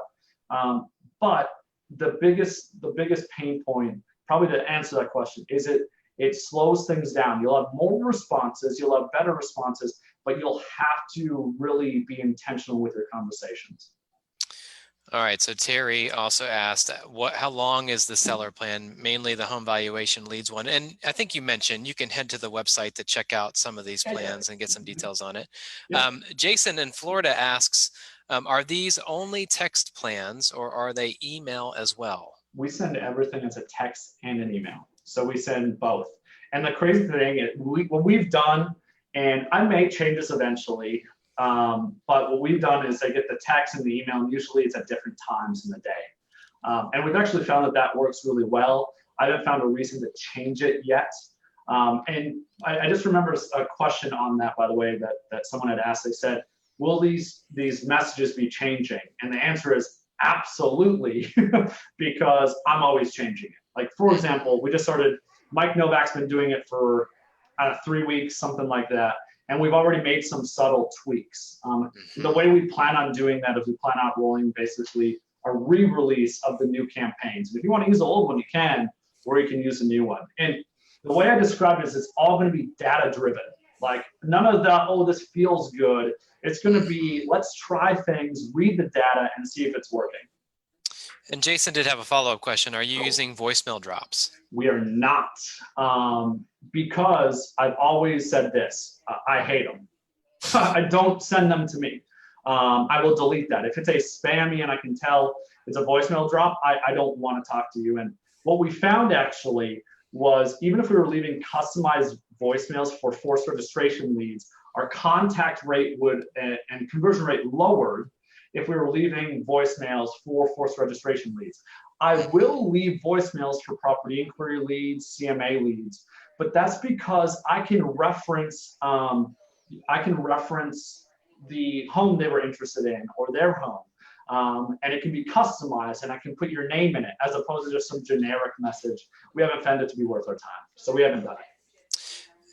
But the biggest pain point, probably to answer that question, is it slows things down. You'll have more responses, you'll have better responses, but you'll have to really be intentional with your conversations.
All right, so Terry also asked, how long is the seller plan, mainly the home valuation leads one? And I think you mentioned you can head to the website to check out some of these plans and get some details on it. Yeah. Jason in Florida asks, are these only text plans or are they email as well?
We send everything as a text and an email. So we send both. And the crazy thing is, what we've done, and I may change this eventually, but what we've done is they get the text and the email, and usually it's at different times in the day. And we've actually found that works really well. I haven't found a reason to change it yet. And I just remember a question on that, by the way, that someone had asked. They said, will these messages be changing? And the answer is absolutely, because I'm always changing it. Like, for example, we just started, Mike Novak's been doing it for 3 weeks, something like that. And we've already made some subtle tweaks. The way we plan on doing that is we plan on rolling basically a re-release of the new campaigns. And if you want to use the old one, you can, or you can use the new one. And the way I describe it is it's all going to be data driven. Like, none of the, oh, this feels good. It's going to be, let's try things, read the data, and see if it's working.
And Jason did have a follow-up question. Are you using voicemail drops?
We are not, because I've always said this, I hate them. I don't send them to me. I will delete that. If it's a spammy and I can tell it's a voicemail drop, I don't want to talk to you. And what we found actually was, even if we were leaving customized voicemails for forced registration leads, our contact rate would and conversion rate lowered if we were leaving voicemails for forced registration leads. I will leave voicemails for property inquiry leads, CMA leads, but that's because I can reference the home they were interested in, or their home. And it can be customized, and I can put your name in it, as opposed to just some generic message. We haven't found it to be worth our time, so we haven't done it.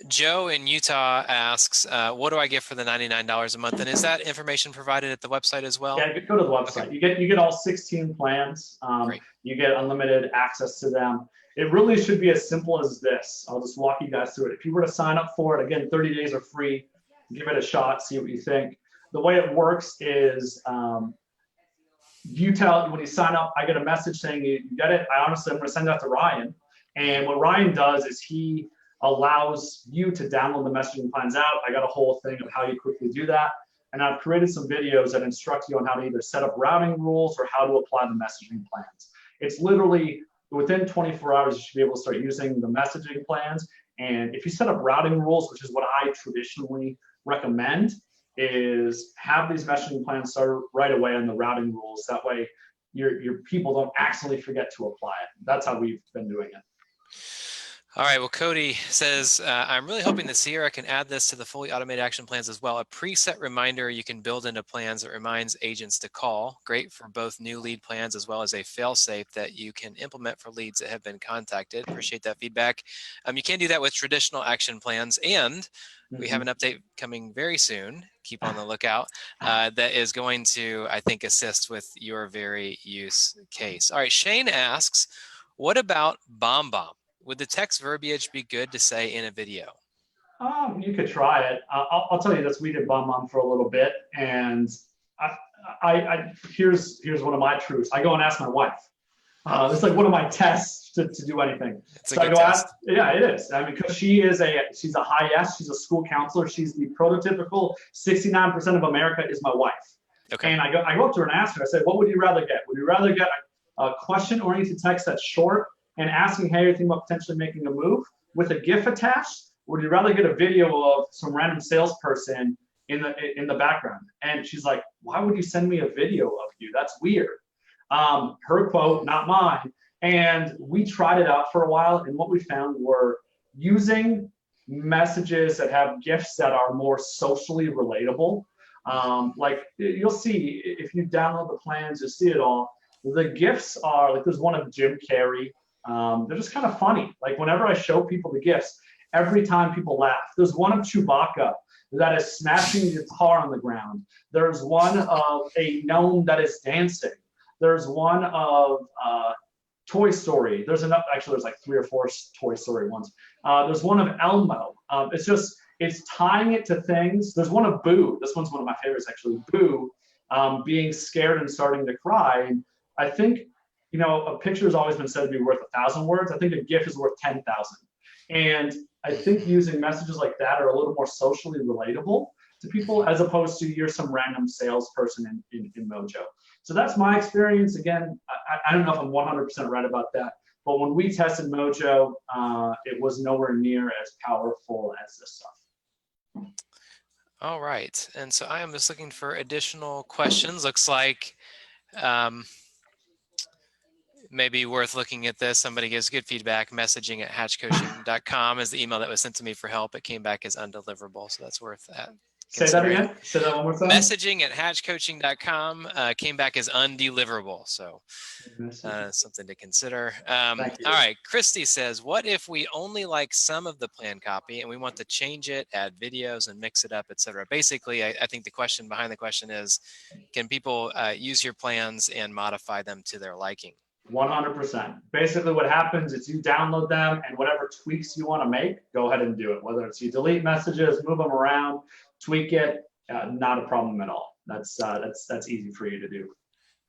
Joe in Utah asks, what do I get for the $99 a month? And is that information provided at the website as well?
Yeah, go to the website. Okay. You get all 16 plans. You get unlimited access to them. It really should be as simple as this. I'll just walk you guys through it. If you were to sign up for it, again, 30 days are free. Give it a shot, see what you think. The way it works is, when you sign up, I get a message saying you get it. I'm going to send that to Ryan. And what Ryan does is he allows you to download the messaging plans out. I got a whole thing of how you quickly do that. And I've created some videos that instruct you on how to either set up routing rules or how to apply the messaging plans. It's literally within 24 hours, you should be able to start using the messaging plans. And if you set up routing rules, which is what I traditionally recommend, is have these messaging plans start right away on the routing rules. That way your people don't accidentally forget to apply it. That's how we've been doing it.
All right, well, Cody says, I'm really hoping that Sierra can add this to the fully automated action plans as well. A preset reminder you can build into plans that reminds agents to call. Great for both new lead plans as well as a fail-safe that you can implement for leads that have been contacted. Appreciate that feedback. You can do that with traditional action plans, and we have an update coming very soon. Keep on the lookout. That is going to, I think, assist with your very use case. All right, Shane asks, what about Bom Bom? Would the text verbiage be good to say in a video?
You could try it. I'll tell you this: we did Bom Bom for a little bit, and here's one of my truths. I go and ask my wife. It's like one of my tests to do anything.
It's a good test.
Yeah, it is. I mean, because she's a high S. She's a school counselor. She's the prototypical 69% of America is my wife.
Okay.
And I go up to her and ask her. I said, "What would you rather get? Would you rather get a question-oriented text that's short and asking how you're thinking about potentially making a move with a GIF attached? Or would you rather get a video of some random salesperson in the background?" And she's like, "Why would you send me a video of you? That's weird." Her quote, not mine. And we tried it out for a while, and what we found were using messages that have GIFs that are more socially relatable. Like you'll see, if you download the plans, you'll see it all. The GIFs are, like, there's one of Jim Carrey. They're just kind of funny. Like, whenever I show people the GIFs, every time people laugh. There's one of Chewbacca that is smashing the guitar on the ground. There's one of a gnome that is dancing. There's one of Toy Story. There's like 3 or 4 Toy Story ones. There's one of Elmo. It's tying it to things. There's one of Boo. This one's one of my favorites, actually. Boo being scared and starting to cry. And I think, a picture has always been said to be worth 1,000 words. I think a GIF is worth 10,000. And I think using messages like that are a little more socially relatable to people, as opposed to you're some random salesperson in Mojo. So that's my experience. Again, I don't know if I'm 100% right about that, but when we tested Mojo, it was nowhere near as powerful as this stuff.
All right, and so I am just looking for additional questions. Looks like maybe worth looking at this. Somebody gives good feedback. Messaging at hatchcoaching.com is the email that was sent to me for help. It came back as undeliverable, so that's worth that.
Say that again. Say that one more time.
Messaging at hatchcoaching.com came back as undeliverable, so something to consider. All right, Christy says, what if we only like some of the plan copy and we want to change it, add videos and mix it up, etc.? Basically, I think the question behind the question is, can people use your plans and modify them to their liking?
100%. Basically what happens is you download them, and whatever tweaks you want to make, go ahead and do it. Whether it's you delete messages, move them around, tweak it, not a problem at all. That's easy for you to do.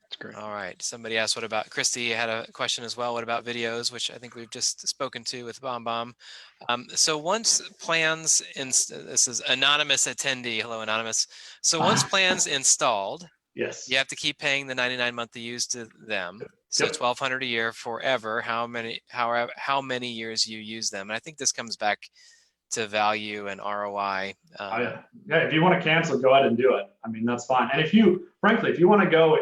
That's great.
All right. Somebody asked, what about, Christy had a question as well. What about videos, which I think we've just spoken to with Bom Bom. So once plans, this is anonymous attendee. Hello, anonymous. So once plans installed,
yes,
you have to keep paying the 99 monthly use to them. So $1,200 a year forever. How many years you use them? And I think this comes back to value and ROI.
Yeah, if you want to cancel, go ahead and do it. I mean, that's fine. And if you, frankly, if you want to go,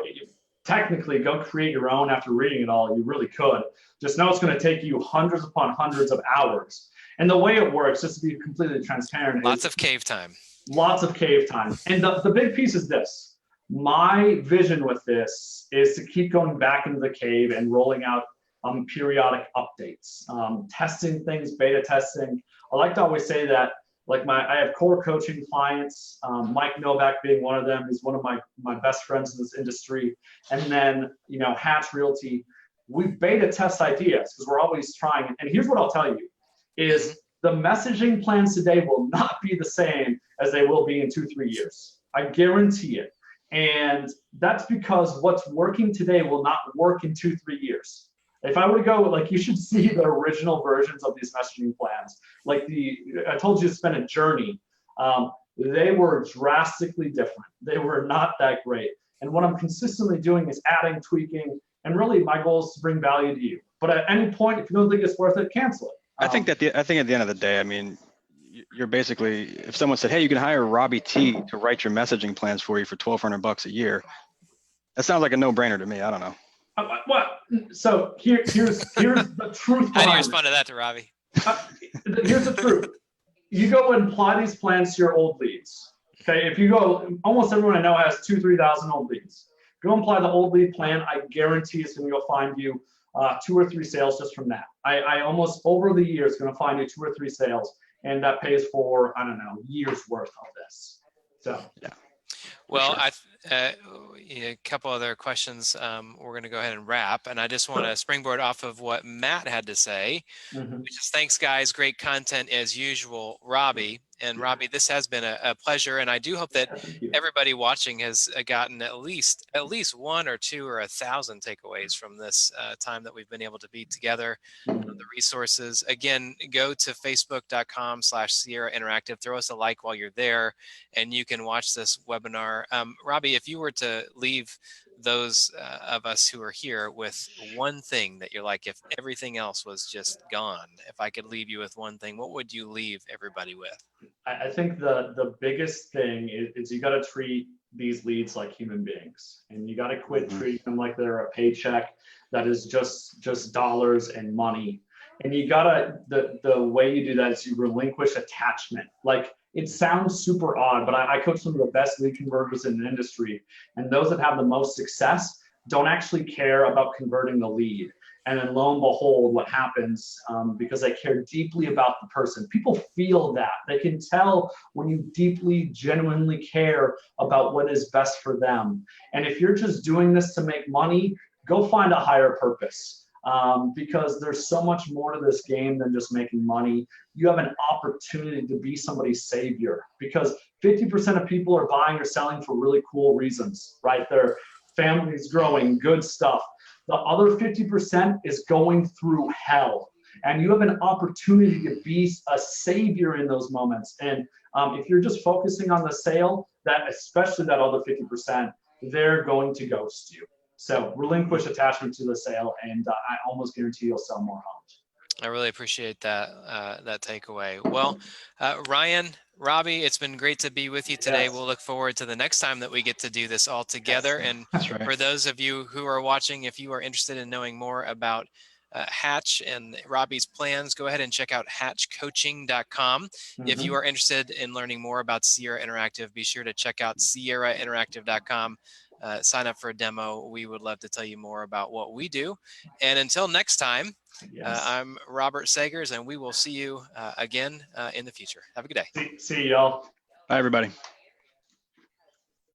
technically go create your own after reading it all, you really could. Just know it's going to take you hundreds upon hundreds of hours. And the way it works, just to be completely transparent,
lots of cave time.
Lots of cave time. And the big piece is this. My vision with this is to keep going back into the cave and rolling out periodic updates, testing things, beta testing. I like to always say that, like I have core coaching clients, Mike Novak being one of them. He's one of my best friends in this industry. And then, Hatch Realty, we beta test ideas because we're always trying. And here's what I'll tell you is the messaging plans today will not be the same as they will be in 2-3 years. I guarantee it. And that's because what's working today will not work in 2-3 years. If I were to go, you should see the original versions of these messaging plans. I told you to spend a journey. They were drastically different. They were not that great. And what I'm consistently doing is adding, tweaking, and really my goal is to bring value to you. But at any point, if you don't think it's worth it, cancel it.
I think at the end of the day, I mean, you're basically, if someone said, hey, you can hire Robby T to write your messaging plans for you for $1,200 a year, that sounds like a no-brainer to me. I don't know.
So here's the truth.
How do you respond to that, Robby?
Here's the truth. You go and apply these plans to your old leads. Okay, if you go, almost everyone I know has 2,000-3,000 old leads. Go and apply the old lead plan. I guarantee it's going to go find you 2 or 3 sales just from that. I almost over the years going to find you 2 or 3 sales, and that pays for, I don't know, years worth of this. So yeah.
Well, a couple other questions. We're going to go ahead and wrap, and I just want to springboard off of what Matt had to say, which is, thanks guys, great content as usual, Robby. And Robby, this has been a pleasure, and I do hope that everybody watching has gotten at least 1 or 2 or 1,000 takeaways from this time that we've been able to be together. The resources, again, go to facebook.com/Sierra Interactive. Throw us a like while you're there, and you can watch this webinar. Robby, if you were to leave those of us who are here with one thing that you're like, if everything else was just gone, if I could leave you with one thing, what would you leave everybody with?
I think the biggest thing is you got to treat these leads like human beings, and you got to quit treating them like they're a paycheck that is just dollars and money. And you gotta, the way you do that is you relinquish attachment. It sounds super odd, but I coach some of the best lead converters in the industry, and those that have the most success don't actually care about converting the lead. And then lo and behold, what happens, because they care deeply about the person. People feel that. They can tell when you deeply, genuinely care about what is best for them. And if you're just doing this to make money, go find a higher purpose. Because there's so much more to this game than just making money. You have an opportunity to be somebody's savior, because 50% of people are buying or selling for really cool reasons, right? Their family's growing, good stuff. The other 50% is going through hell, and you have an opportunity to be a savior in those moments. And if you're just focusing on the sale, especially that other 50%, they're going to ghost you. So relinquish attachment to the sale, and I almost guarantee you'll sell more homes.
I really appreciate that that takeaway. Well, Ryan, Robby, it's been great to be with you today.
Yes.
We'll look forward to the next time that we get to do this all together.
Yes.
And
That's right.
for those of you who are watching, if you are interested in knowing more about Hatch and Robby's plans, go ahead and check out hatchcoaching.com. If you are interested in learning more about Sierra Interactive, be sure to check out sierrainteractive.com. Sign up for a demo. We would love to tell you more about what we do. And until next time,
Yes.
I'm Robert Sagers, and we will see you again in the future. Have a good day.
See y'all.
Bye, everybody.